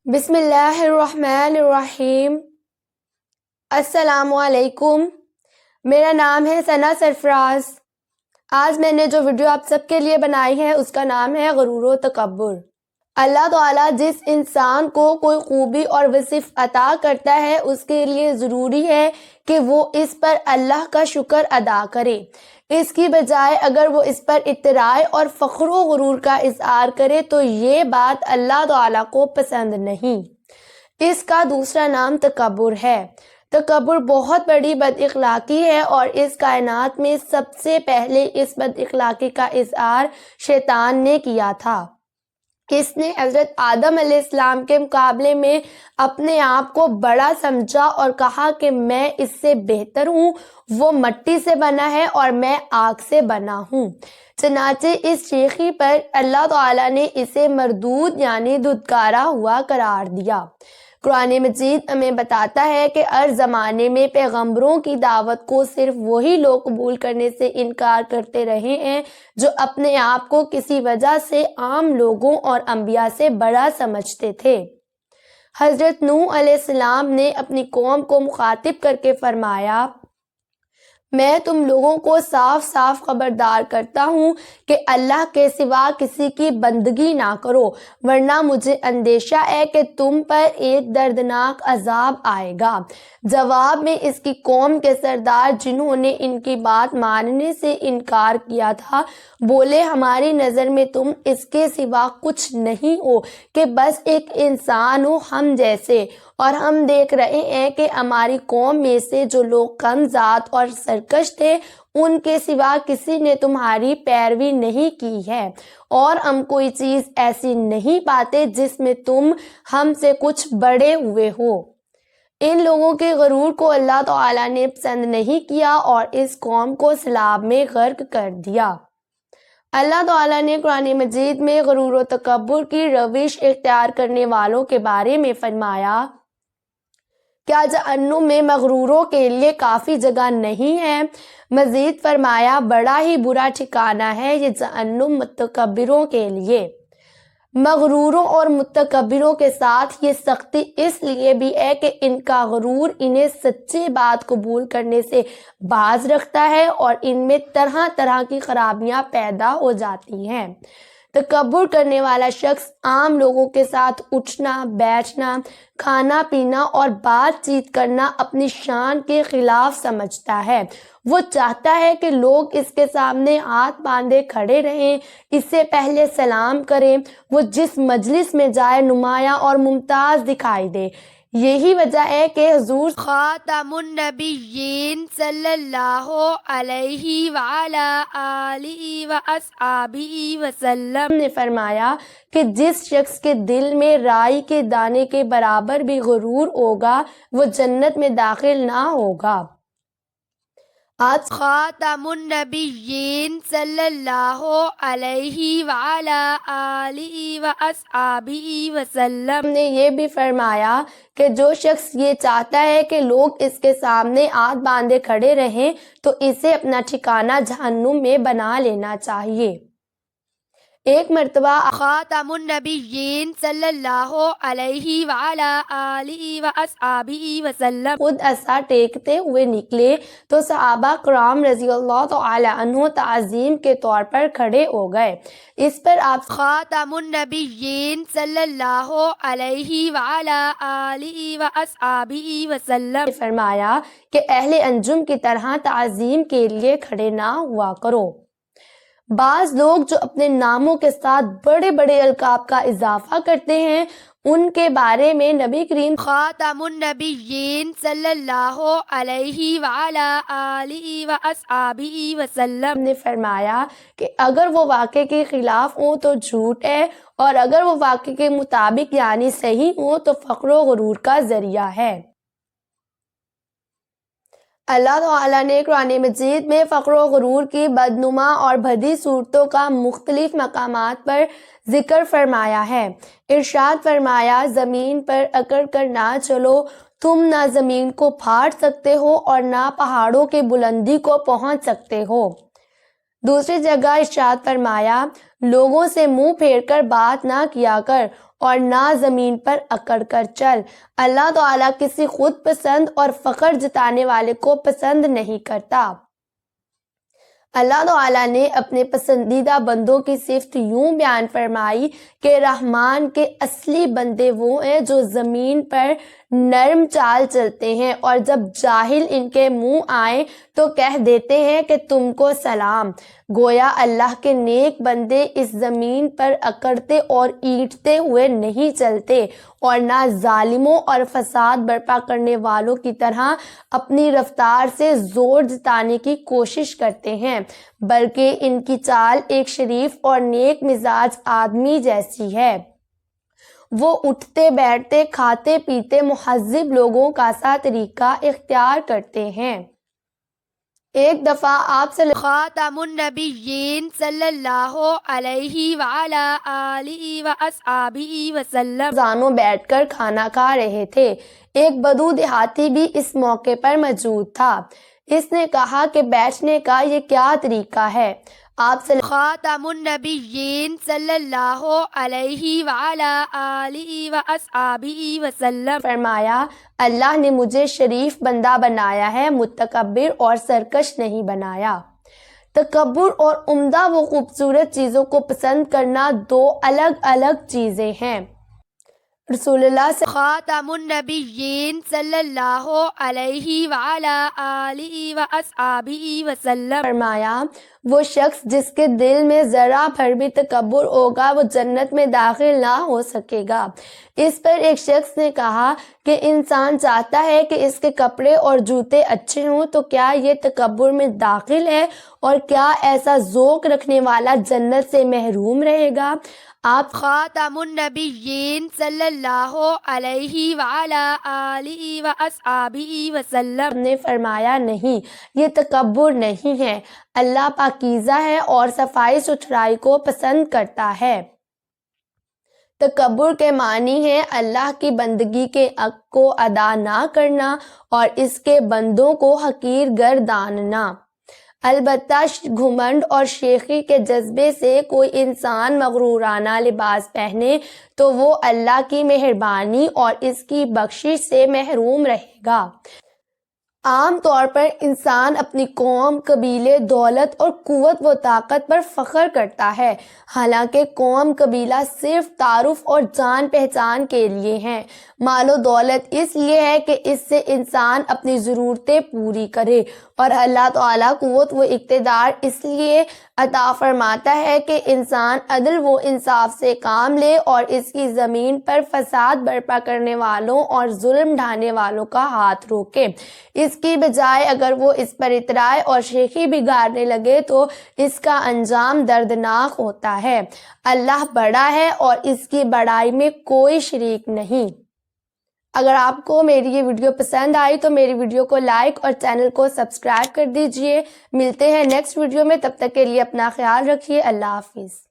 بسم اللہ الرحمن الرحیم۔ السلام علیکم، میرا نام ہے ثنا سرفراز۔ آج میں نے جو ویڈیو آپ سب کے لیے بنائی ہے اس کا نام ہے غرور و تکبر۔ اللہ تعالیٰ جس انسان کو کوئی خوبی اور وصف عطا کرتا ہے اس کے لیے ضروری ہے کہ وہ اس پر اللہ کا شکر ادا کرے۔ اس کی بجائے اگر وہ اس پر اطراء اور فخر و غرور کا اظہار کرے تو یہ بات اللہ تعالیٰ کو پسند نہیں۔ اس کا دوسرا نام تکبر ہے۔ تکبر بہت بڑی بد اخلاقی ہے اور اس کائنات میں سب سے پہلے اس بد اخلاقی کا اظہار شیطان نے کیا تھا۔ اس نے حضرت آدم علیہ السلام کے مقابلے میں اپنے آپ کو بڑا سمجھا اور کہا کہ میں اس سے بہتر ہوں، وہ مٹی سے بنا ہے اور میں آگ سے بنا ہوں۔ چنانچہ اس شیخی پر اللہ تعالیٰ نے اسے مردود یعنی دھتکارا ہوا قرار دیا۔ قرآن مجید ہمیں بتاتا ہے کہ ہر زمانے میں پیغمبروں کی دعوت کو صرف وہی لوگ قبول کرنے سے انکار کرتے رہے ہیں جو اپنے آپ کو کسی وجہ سے عام لوگوں اور انبیاء سے بڑا سمجھتے تھے۔ حضرت نوح علیہ السلام نے اپنی قوم کو مخاطب کر کے فرمایا، میں تم لوگوں کو صاف صاف خبردار کرتا ہوں کہ اللہ کے سوا کسی کی بندگی نہ کرو، ورنہ مجھے اندیشہ ہے کہ تم پر ایک دردناک عذاب آئے گا۔ جواب میں اس کی قوم کے سردار جنہوں نے ان کی بات ماننے سے انکار کیا تھا بولے، ہماری نظر میں تم اس کے سوا کچھ نہیں ہو کہ بس ایک انسان ہو ہم جیسے، اور ہم دیکھ رہے ہیں کہ ہماری قوم میں سے جو لوگ کم ذات اور سرکش تھے ان کے سوا کسی نے تمہاری پیروی نہیں کی ہے، اور ہم کوئی چیز ایسی نہیں پاتے جس میں تم ہم سے کچھ بڑے ہوئے ہو۔ ان لوگوں کے غرور کو اللہ تعالیٰ نے پسند نہیں کیا اور اس قوم کو سیلاب میں غرق کر دیا۔ اللہ تعالیٰ نے قرآن مجید میں غرور و تکبر کی روش اختیار کرنے والوں کے بارے میں فرمایا، کیا جہنم میں مغروروں کے لیے کافی جگہ نہیں ہے؟ مزید فرمایا، بڑا ہی برا ٹھکانہ ہے یہ جہنم متکبروں کے لیے۔ مغروروں اور متکبروں کے ساتھ یہ سختی اس لیے بھی ہے کہ ان کا غرور انہیں سچی بات قبول کرنے سے باز رکھتا ہے اور ان میں طرح طرح کی خرابیاں پیدا ہو جاتی ہیں۔ تکبر کرنے والا شخص عام لوگوں کے ساتھ اٹھنا بیٹھنا، کھانا پینا اور بات چیت کرنا اپنی شان کے خلاف سمجھتا ہے۔ وہ چاہتا ہے کہ لوگ اس کے سامنے ہاتھ باندھے کھڑے رہیں، اس سے پہلے سلام کریں، وہ جس مجلس میں جائے نمایاں اور ممتاز دکھائی دے۔ یہی وجہ ہے کہ حضور خاتم النبیین صلی اللہ علیہ وعلی آلہ واصحابہ وسلم نے فرمایا کہ جس شخص کے دل میں رائی کے دانے کے برابر بھی غرور ہوگا وہ جنت میں داخل نہ ہوگا۔ آج خاتم النبیین صلی اللہ علیہ وعلی آلہ واصحابہ وسلم نے یہ بھی فرمایا کہ جو شخص یہ چاہتا ہے کہ لوگ اس کے سامنے ہاتھ باندھے کھڑے رہیں تو اسے اپنا ٹھکانہ جہنم میں بنا لینا چاہیے۔ ایک مرتبہ خاتم النبیین صلی اللہ علیہ وعلی آلہ واصحابہ وسلم خود عصا ٹیکتے ہوئے نکلے تو صحابہ کرام رضی اللہ تعالی عنہ تعظیم کے طور پر کھڑے ہو گئے۔ اس پر آپ خاتم النبیین صلی اللہ علیہ وعلی آلہ واصحابہ وسلم نے فرمایا کہ اہل انجم کی طرح تعظیم کے لیے کھڑے نہ ہوا کرو۔ بعض لوگ جو اپنے ناموں کے ساتھ بڑے بڑے القاب کا اضافہ کرتے ہیں ان کے بارے میں نبی کریم خاتم النبیین صلی اللہ علیہ وعلی آلہ واصحابہ وسلم نے فرمایا کہ اگر وہ واقعے کے خلاف ہوں تو جھوٹ ہے اور اگر وہ واقعے کے مطابق یعنی صحیح ہوں تو فخر و غرور کا ذریعہ ہے۔ اللہ تعالیٰ نے قرآن مجید میں فخر و غرور کی بدنما اور بھدی صورتوں کا مختلف مقامات پر ذکر فرمایا ہے۔ ارشاد فرمایا، زمین پر اکڑ کر نہ چلو، تم نہ زمین کو پھاڑ سکتے ہو اور نہ پہاڑوں کی بلندی کو پہنچ سکتے ہو۔ دوسری جگہ ارشاد فرمایا، لوگوں سے منہ پھیر کر بات نہ کیا کر اور نہ زمین پر اکڑ کر چل۔ اللہ تعالیٰ کسی خود پسند اور فخر جتانے والے کو پسند نہیں کرتا۔ اللہ تعالیٰ نے اپنے پسندیدہ بندوں کی صفت یوں بیان فرمائی کہ رحمان کے اصلی بندے وہ ہیں جو زمین پر نرم چال چلتے ہیں، اور جب جاہل ان کے منہ آئیں تو کہہ دیتے ہیں کہ تم کو سلام۔ گویا اللہ کے نیک بندے اس زمین پر اکڑتے اور اینٹتے ہوئے نہیں چلتے، اور نہ ظالموں اور فساد برپا کرنے والوں کی طرح اپنی رفتار سے زور جتانے کی کوشش کرتے ہیں، بلکہ ان کی چال ایک شریف اور نیک مزاج آدمی جیسی ہے۔ وہ اٹھتے بیٹھتے کھاتے پیتے مہذب لوگوں کا سا طریقہ اختیار کرتے ہیں۔ ایک دفعہ آپ خاتم النبیین صلی اللہ علیہ وعلی آلہ واصحابہ وسلم زانوں بیٹھ کر کھانا کھا رہے تھے۔ ایک بدو دیہاتی بھی اس موقع پر موجود تھا۔ اس نے کہا کہ بیٹھنے کا یہ کیا طریقہ ہے؟ آپ خاتم النبیین صلی اللہ علیہ وعلی آلہ واصحابہ وسلم فرمایا، اللہ نے مجھے شریف بندہ بنایا ہے، متکبر اور سرکش نہیں بنایا۔ تکبر اور عمدہ و خوبصورت چیزوں کو پسند کرنا دو الگ الگ چیزیں ہیں۔ رسول اللہ خاتم النبیین صلی اللہ علیہ وعلی آلہ واصحابہ وسلم فرمایا، وہ شخص جس کے دل میں ذرا بھر بھی تکبر ہوگا وہ جنت میں داخل نہ ہو سکے گا۔ اس پر ایک شخص نے کہا کہ انسان چاہتا ہے کہ اس کے کپڑے اور جوتے اچھے ہوں، تو کیا یہ تکبر میں داخل ہے؟ اور کیا ایسا ذوق رکھنے والا جنت سے محروم رہے گا؟ آپ خاتم النبیین صلی اللہ علیہ وعلی آلہ واصحابہ وسلم نے فرمایا، نہیں، یہ تکبر نہیں ہے، اللہ پاکیزہ ہے اور صفائی ستھرائی کو پسند کرتا ہے۔ تکبر کے معنی ہے اللہ کی بندگی کے حق کو ادا نہ کرنا اور اس کے بندوں کو حقیر گرداننا۔ البتہ گھمنڈ اور شیخی کے جذبے سے کوئی انسان مغرورانہ لباس پہنے تو وہ اللہ کی مہربانی اور اس کی بخشش سے محروم رہے گا۔ عام طور پر انسان اپنی قوم، قبیلے، دولت اور قوت و طاقت پر فخر کرتا ہے، حالانکہ قوم قبیلہ صرف تعارف اور جان پہچان کے لیے ہیں۔ مال و دولت اس لیے ہے کہ اس سے انسان اپنی ضرورتیں پوری کرے، اور اللہ تعالیٰ قوت و اقتدار اس لیے عطا فرماتا ہے کہ انسان عدل و انصاف سے کام لے اور اس کی زمین پر فساد برپا کرنے والوں اور ظلم ڈھانے والوں کا ہاتھ روکے۔ اس کی بجائے اگر وہ اس پر اترائے اور شیخی بگاڑنے لگے تو اس کا انجام دردناک ہوتا ہے۔ اللہ بڑا ہے اور اس کی بڑائی میں کوئی شریک نہیں۔ اگر آپ کو میری یہ ویڈیو پسند آئی تو میری ویڈیو کو لائک اور چینل کو سبسکرائب کر دیجئے۔ ملتے ہیں نیکسٹ ویڈیو میں، تب تک کے لیے اپنا خیال رکھیے۔ اللہ حافظ۔